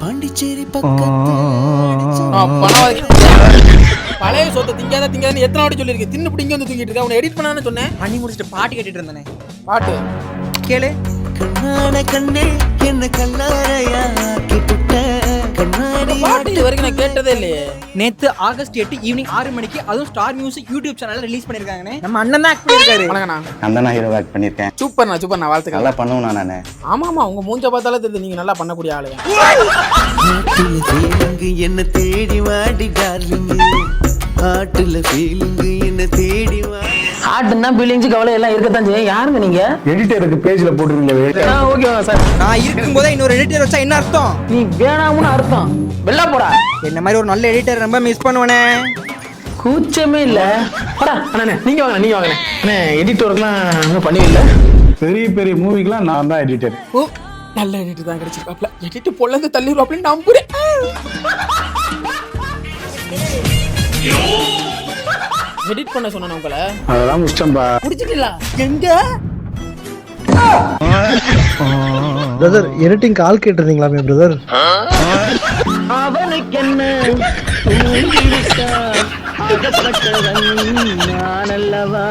பாண்டிச்சேரி பக்கத்து பழைய சொத்தை திங்காத எத்தனை வாட்டி சொல்லியிருக்கேன். தின்னு பிடிங்க வந்து தூங்கிட்டு இருக்கா. உன்னை எடிட் பண்ணான்னு சொன்னேன். பண்ணி முடிச்சுட்டு பாட்டு கேட்டுட்டு இருந்தேனே. பாட்டு கேளு. கண்ணான கண்ணே என்ன கல்லாரையா கிட்ட கண்ணாடி பாட்டு இது வரைக்கும் நான் கேட்டதே இல்லையே. நேத்து ஆகஸ்ட் 8 ஈவினிங் 6 மணிக்கு அதுவும் ஸ்டார் மியூசிக் யூடியூப் சேனல்ல ரிலீஸ் பண்ணிருக்காங்கனே. நம்ம அண்ணன் தான் ஆக்ட் பண்ணிருக்காரு. வணக்கண்ணா. நான் தான் ஹீரோ ஆக்ட் பண்ணிருக்கேன். சூப்பர்ண்ணா வாழ்த்துக்கள். நல்லா பண்ணுவேன் நானே. ஆமா உங்க மூஞ்ச பார்த்தாலே தெரியுது நீங்க நல்லா பண்ணக்கூடிய ஆளு. ஆட்டுல ஃபீலிங் என்ன தேடி வாடி டார்லிங் ஆட்டுல ஃபீலிங் என்ன தேடி வாடி ஆட்டுன்னா ஃபீலிங்ஸ் கவலை எல்லாம் இருக்கத்தான் செய்யும். யாருங்க நீங்க? எடிட்டருக்கு பேஜ்ல போட்டுருக்கீங்களே. ஓகேவா சார்? நான் இருக்கும்போதே இன்னொரு எடிட்டர் வச்சா என்ன அர்த்தம்? நீ வேணாம்னு அர்த்தம். வெள்ளா போடா. என்ன மாதிரி ஒரு நல்ல எடிட்டர் ரொம்ப மிஸ் பண்ணுவனே. கூச்சமே இல்ல. போடா அண்ணே, நீங்க வாங்க அண்ணே. எடிட்டர்லாம் ஒன்றும் பண்ணுவீல்ல. பெரிய பெரிய மூவிக்கெல்லாம் நான் தான் எடிட்டர். ஓ நல்ல எடிட் தான் கிடைச்சிருக்காப்ல. எடிட் பொல்லந்து தள்ளிடுவாப்லன்னு நம்புறேன். எடிட் பண்ண சொன்னேன் உங்களை. அதெல்லாம் முஷ்டம்பா. முடிச்சிட்டீங்களா? எங்க பிரதர் எடிட்டிங் கால் கேட்டிருந்தீங்களாமே பிரதர். அவனுக்கு என்ன நான் அல்லவா